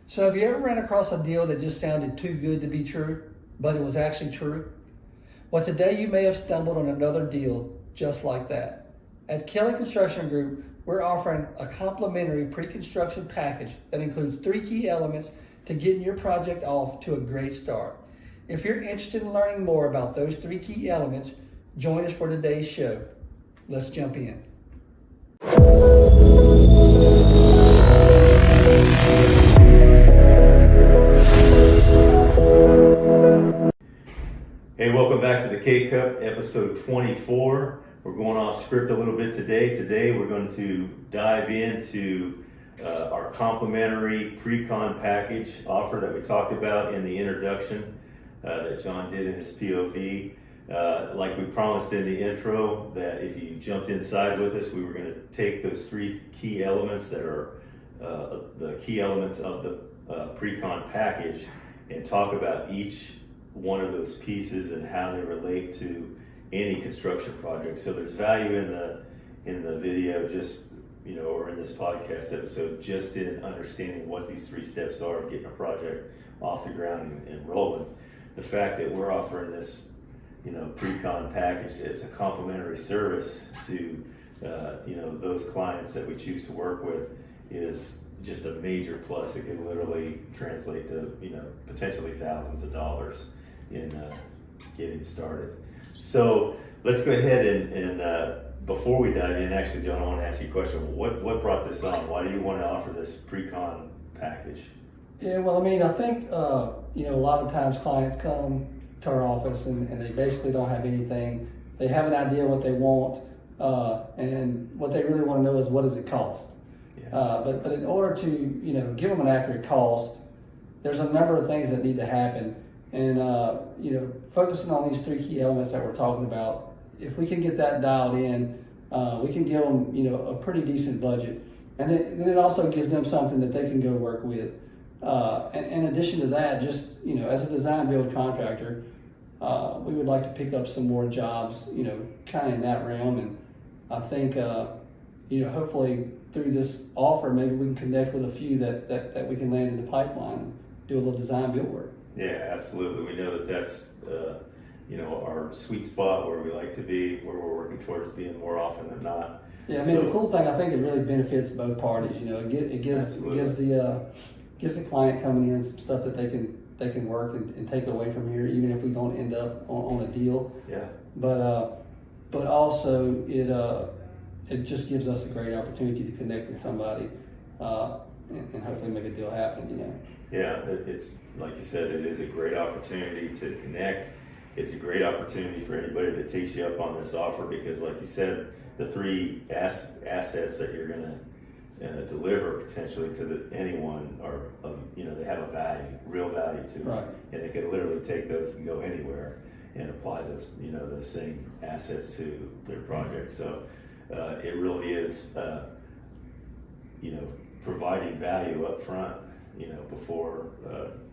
So have you ever ran across a deal that just sounded too good to be true, but it was actually true? Well, today you may have stumbled on another deal just like that. At Kelly Construction Group, we're offering a complimentary pre-construction package that includes 3 key elements to getting your project off to a great start. If you're interested in learning more about those 3 key elements, join us for today's show. Let's jump in. Hey, welcome back to the K-Cup, episode 24. We're going off script a little bit today. Today we're going to dive into our complimentary pre-con package offer that we talked about in the introduction that Jon did in his POV. Like we promised in the intro, that if you jumped inside with us, we were going to take those 3 key elements that are the key elements of the pre-con package and talk about each one of those pieces and how they relate to any construction project. So there's value in the video, just or in this podcast episode, just in understanding what these 3 steps are of getting a project off the ground and rolling. The fact that we're offering this pre-con package as a complimentary service to those clients that we choose to work with is just a major plus. It can literally translate to potentially thousands of dollars in getting started. So let's go ahead and before we dive in, actually, Jon, I want to ask you a question. What brought this on? Why do you want to offer this pre-con package? Yeah, well, I think a lot of times clients come to our office and they basically don't have anything. They have an idea what they want, and what they really want to know is what does it cost. Yeah. But in order to give them an accurate cost, there's a number of things that need to happen. And focusing on these 3 key elements that we're talking about, if we can get that dialed in, we can give them a pretty decent budget, and then it also gives them something that they can go work with. And in addition to that, just as a design build contractor, we would like to pick up some more jobs, kind of in that realm. And I think hopefully through this offer, maybe we can connect with a few that we can land in the pipeline and do a little design build work. Yeah, absolutely. We know that's our sweet spot where we like to be, where we're working towards being more often than not. Yeah, the cool thing, I think it really benefits both parties. It gives the client coming in some stuff that they can work and take away from here, even if we don't end up on a deal. Yeah. But also it just gives us a great opportunity to connect with somebody and hopefully make a deal happen. Yeah, it's like you said, it is a great opportunity to connect. It's a great opportunity for anybody that takes you up on this offer because, like you said, the 3 assets that you're going to deliver potentially to anyone are, they have a value, real value to them. Right. And they could literally take those and go anywhere and apply those, those same assets to their project. So it really is, providing value up front, before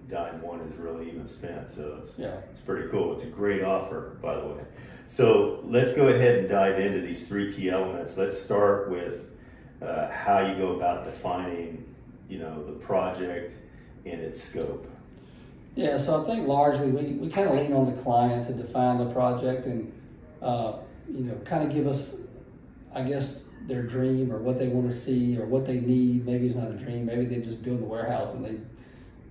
dime one is really even spent. So it's pretty cool. It's a great offer, by the way. So let's go ahead and dive into these 3 key elements. Let's start with how you go about defining, the project and its scope. Yeah, so I think largely we kind of lean on the client to define the project and, kind of give us, I guess, their dream or what they want to see or what they need. Maybe it's not a dream. Maybe they just build a warehouse and they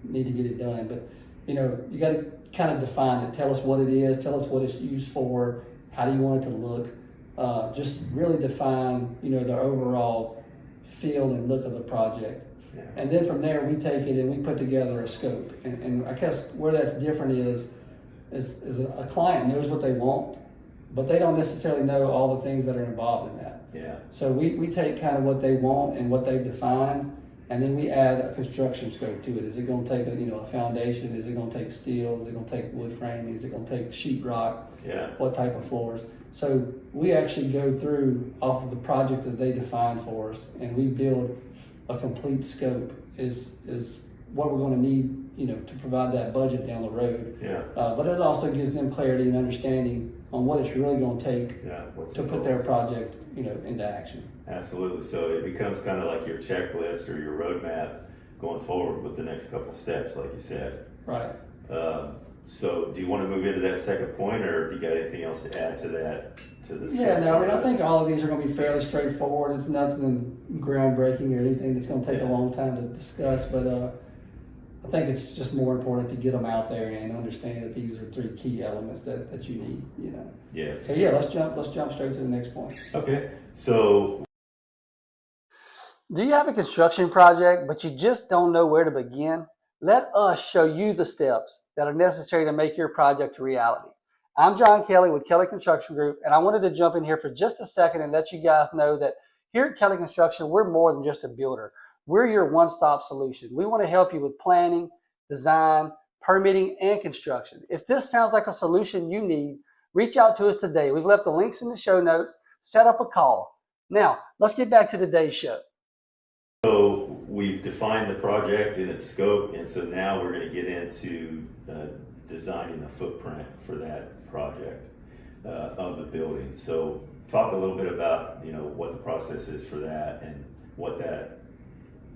need to get it done. But, you got to kind of define it. Tell us what it is. Tell us what it's used for. How do you want it to look? Just really define, the overall feel and look of the project. Yeah. And then from there, we take it and we put together a scope. And I guess where that's different is a client knows what they want, but they don't necessarily know all the things that are involved in that. Yeah. So we take kind of what they want and what they've defined, and then we add a construction scope to it. Is it going to take a foundation? Is it going to take steel? Is it going to take wood framing? Is it going to take sheetrock? Yeah. What type of floors? So we actually go through off of the project that they define for us, and we build a complete scope. Is what we're going to need, to provide that budget down the road. Yeah. But it also gives them clarity and understanding on what it's really going to take to put their project, into action. Absolutely. So it becomes kind of like your checklist or your roadmap going forward with the next couple steps, like you said. Right. So do you want to move into that second point, or do you got anything else to add to that? Yeah, no, I mean, I think all of these are going to be fairly straightforward. It's nothing groundbreaking or anything that's going to take a long time to discuss, but I think it's just more important to get them out there and understand that these are three key elements that you need, you know. Yeah. So yeah, let's jump straight to the next point. Okay. So, do you have a construction project, but you just don't know where to begin? Let us show you the steps that are necessary to make your project a reality. I'm Jon Kelly with Kelly Construction Group, and I wanted to jump in here for just a second and let you guys know that here at Kelly Construction, we're more than just a builder. We're your one-stop solution. We want to help you with planning, design, permitting, and construction. If this sounds like a solution you need, reach out to us today. We've left the links in the show notes. Set up a call. Now, let's get back to today's show. So we've defined the project and its scope, and so now we're going to get into designing a footprint for that project of the building. So talk a little bit about, you know, what the process is for that and what that,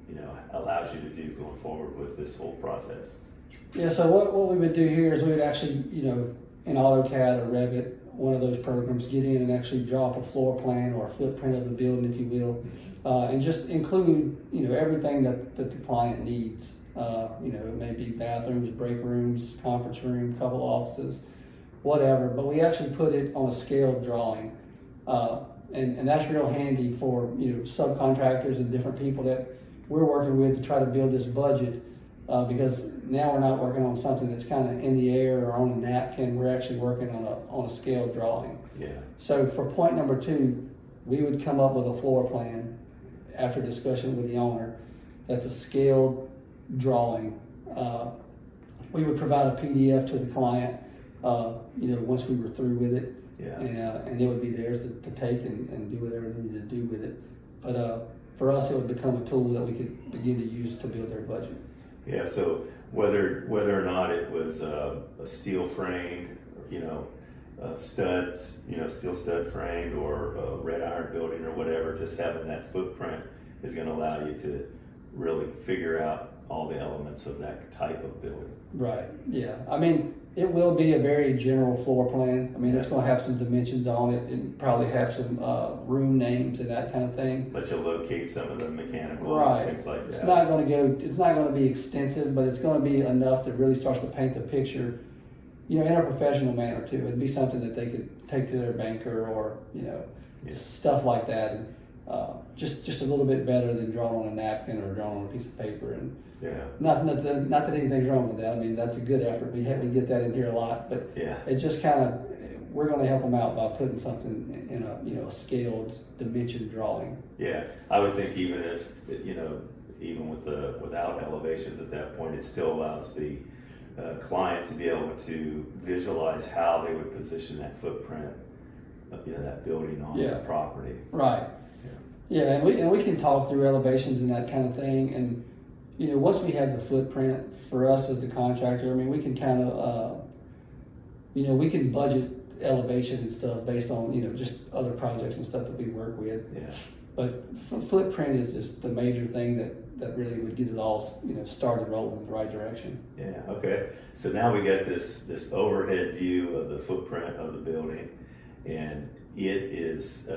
you know, allows you to do going forward with this whole process. Yeah, so what we would do here is we would actually, you know, in AutoCAD or Revit, one of those programs, get in and actually draw up a floor plan or a footprint of the building, if you will, and just include, you know, everything that the client needs. You know, it may be bathrooms, break rooms, conference room, couple offices, whatever, but we actually put it on a scaled drawing. And that's real handy for, you know, subcontractors and different people that we're working with to try to build this budget, because now we're not working on something that's kind of in the air or on a napkin. We're actually working on a scaled drawing. Yeah. So for point number 2, we would come up with a floor plan after discussion with the owner. That's a scaled drawing. We would provide a PDF to the client, you know, once we were through with it. Yeah. And it would be theirs to take and do whatever they needed to do with it. But for us, it would become a tool that we could begin to use to build their budget. Yeah, so whether or not it was a steel framed, you know, studs, you know, steel stud framed, or a red iron building or whatever, just having that footprint is going to allow you to really figure out all the elements of that type of building. Right, yeah. I mean, it will be a very general floor plan. I mean, it's going to have some dimensions on it and probably have some room names and that kind of thing. Let you locate some of the mechanical things like that. It's not going to be extensive, but it's going to be enough that really starts to paint the picture, you know, in a professional manner too. It'd be something that they could take to their banker or, you know, stuff like that. And just a little bit better than drawing on a napkin or drawing on a piece of paper. And not that anything's wrong with that. I mean, that's a good effort. We get that in here a lot, but it just kind of, we're going to help them out by putting something in a, you know, a scaled dimension drawing. Yeah, I would think even if, you know, even without elevations at that point, it still allows the client to be able to visualize how they would position that footprint, you know, that building on the property. Right. Yeah, and we can talk through elevations and that kind of thing. And, you know, once we have the footprint for us as the contractor, I mean, we can kind of, you know, we can budget elevation and stuff based on, you know, just other projects and stuff that we work with. Yeah. But footprint is just the major thing that really would get it all, you know, started rolling in the right direction. Yeah, okay. So now we got this overhead view of the footprint of the building, and it is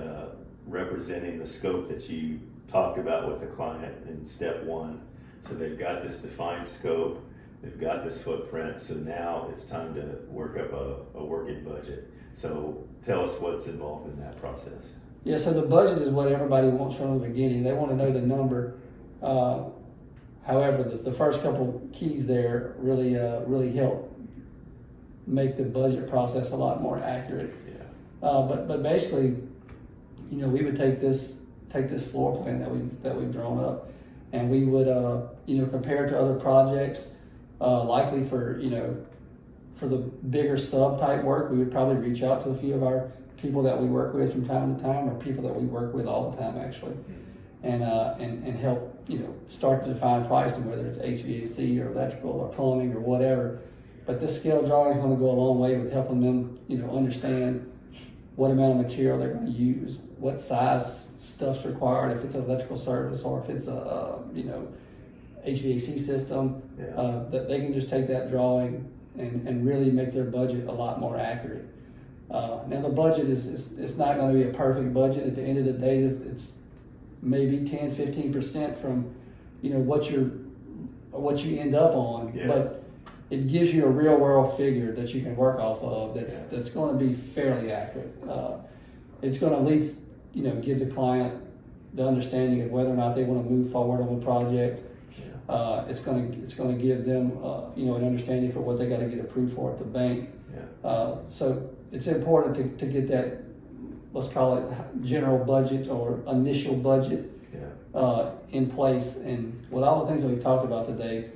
representing the scope that you talked about with the client in step 1. So they've got this defined scope, they've got this footprint, so now it's time to work up a working budget. So tell us what's involved in that process. Yeah, so the budget is what everybody wants from the beginning. They want to know the number. However, the first couple keys there really help make the budget process a lot more accurate. Yeah. But basically, you know, we would take this floor plan that we've drawn up, and we would you know, compare it to other projects. Likely for, you know, for the bigger sub type work, we would probably reach out to a few of our people that we work with from time to time, or people that we work with all the time actually, and help, you know, start to define pricing, whether it's HVAC or electrical or plumbing or whatever. But this scale drawing is going to go a long way with helping them, you know, understand what amount of material they're going to use, what size stuff's required, if it's an electrical service or if it's a you know, HVAC system, Yeah. that they can just take that drawing and really make their budget a lot more accurate. Now the budget it's not going to be a perfect budget. At the end of the day, it's maybe 10-15% from what you end up on, Yeah. but it gives you a real world figure that you can work off of Yeah. that's going to be fairly accurate. It's going to at least give the client the understanding of whether or not they want to move forward on the project. Yeah. It's going to give them an understanding for what they got to get approved for at the bank. Yeah. So it's important to get that, let's call it general budget or initial budget Yeah. in place. And with all the things that we've talked about today,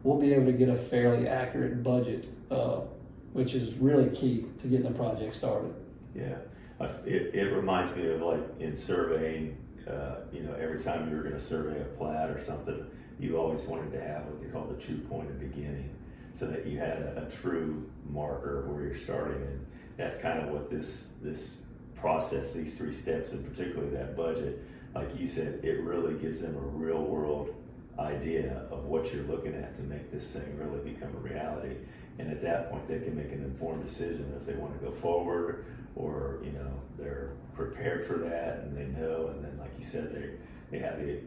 we'll be able to get a fairly accurate budget, which is really key to getting the project started. Yeah. It reminds me of like in surveying, every time you were going to survey a plat or something, you always wanted to have what they call the true point of beginning, so that you had a true marker where you're starting. And that's kind of what this process, these 3 steps, and particularly that budget, like you said, it really gives them a real world idea of what you're looking at to make this thing really become a reality. And at that point, they can make an informed decision if they want to go forward, or they're prepared for that and they know. And then, like you said, they have the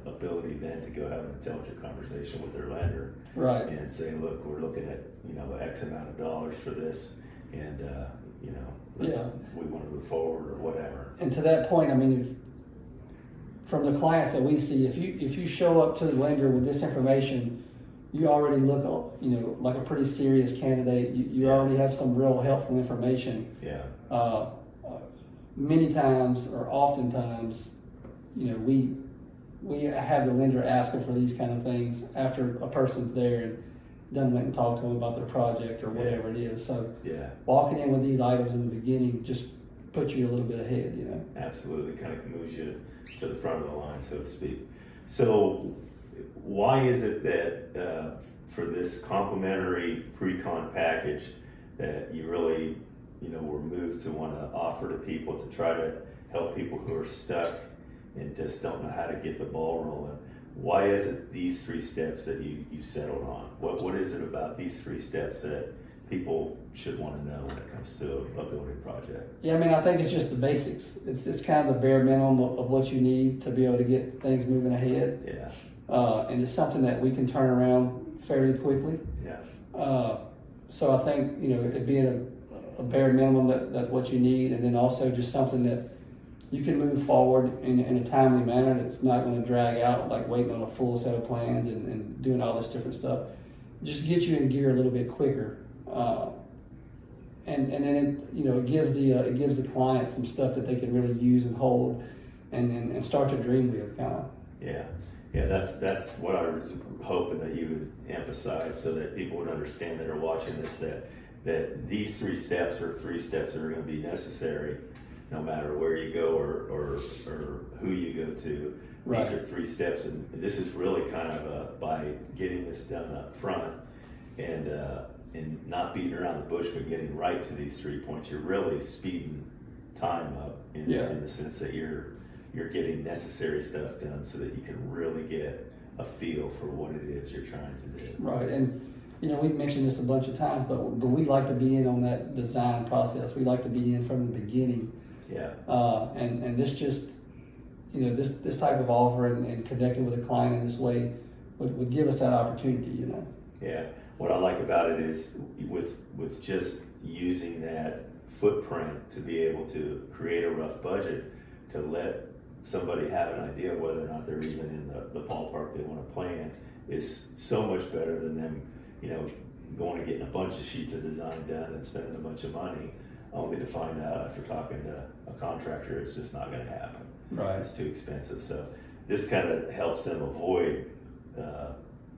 ability then to go have an intelligent conversation with their lender, Right. and say, look, we're looking at X amount of dollars for this, and we want to move forward or whatever. And to that point, I mean, from the clients that we see, if you show up to the lender with this information, you already look, like a pretty serious candidate. You already have some real helpful information. Yeah. Many times, or oftentimes, we have the lender asking for these kind of things after a person's there and done went and talked to them about their project or whatever it is. So Yeah. walking in with these items in the beginning just puts you a little bit ahead, Absolutely, kind of moves you to the front of the line, so to speak. So, why is it that for this complimentary pre-con package that you really, were moved to want to offer to people to try to help people who are stuck and just don't know how to get the ball rolling? Why is it these 3 steps that you settled on? What is it about these 3 steps that people should want to know when it comes to a building project? Yeah, I mean, I think it's just the basics. It's kind of the bare minimum of what you need to be able to get things moving ahead. Yeah. And it's something that we can turn around fairly quickly. Yeah. So I think, it being a bare minimum that's what you need, and then also just something that you can move forward in a timely manner that's not going to drag out, like waiting on a full set of plans and doing all this different stuff. Just get you in gear a little bit quicker. And then it gives the client some stuff that they can really use and hold and start to dream with, kind of. Yeah, that's what I was hoping that you would emphasize, so that people would understand that are watching this, that these 3 steps are 3 steps that are going to be necessary no matter where you go or who you go to. Right. These are 3 steps, and this is really kind of by getting this done up front and not beating around the bush, but getting right to these 3 points. You're really speeding time up in the sense that you're getting necessary stuff done so that you can really get a feel for what it is you're trying to do. Right, and we've mentioned this a bunch of times, but we like to be in on that design process. We like to be in from the beginning. Yeah. And this just, this type of offer and connecting with a client in this way would give us that opportunity, Yeah. What I like about it is with just using that footprint to be able to create a rough budget to let somebody have an idea of whether or not they're even in the ballpark they want to play in is so much better than them, going and getting a bunch of sheets of design done and spending a bunch of money only to find out after talking to a contractor it's just not going to happen. Right. It's too expensive. So this kind of helps them avoid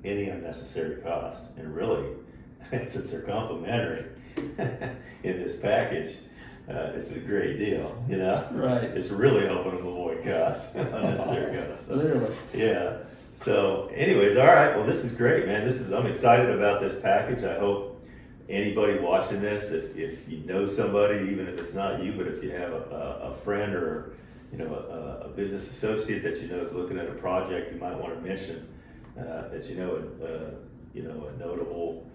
any unnecessary costs. And really, since they're complimentary in this package, it's a great deal, Right. It's really helping them avoid costs, unnecessary costs. So, Literally. yeah. So anyways, all right. Well, this is great, man. I'm excited about this package. I hope anybody watching this, if you know somebody, even if it's not you, but if you have a friend or, a business associate that you know is looking at a project, you might want to mention as you know, a notable,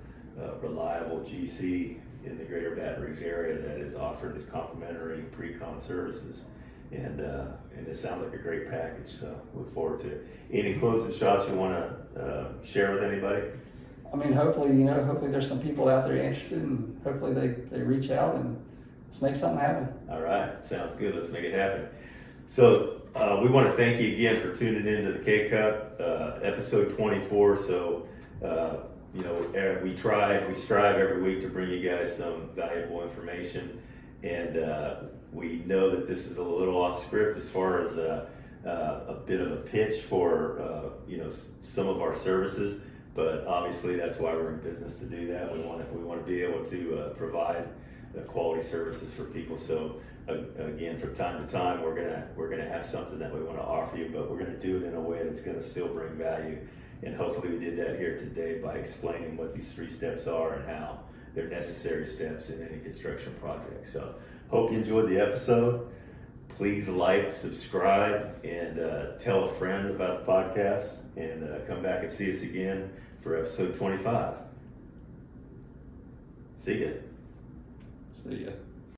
reliable GC in the greater Baton Rouge area that is offering these complimentary pre-con services. And it sounds like a great package, so look forward to it. Any closing shots you want to share with anybody? I mean, hopefully there's some people out there interested, and hopefully they reach out and let's make something happen. All right, sounds good. Let's make it happen. So we want to thank you again for tuning into the K-Cup, episode 24. So, we strive every week to bring you guys some valuable information, and we know that this is a little off script as far as a bit of a pitch for some of our services, but obviously that's why we're in business, to do that. We want to be able to provide quality services for people. So again, from time to time, we're gonna have something that we want to offer you, but we're gonna do it in a way that's gonna still bring value. And hopefully we did that here today by explaining what these 3 steps are and how they're necessary steps in any construction project. So hope you enjoyed the episode. Please like, subscribe, and tell a friend about the podcast, and come back and see us again for episode 25. See ya. See ya.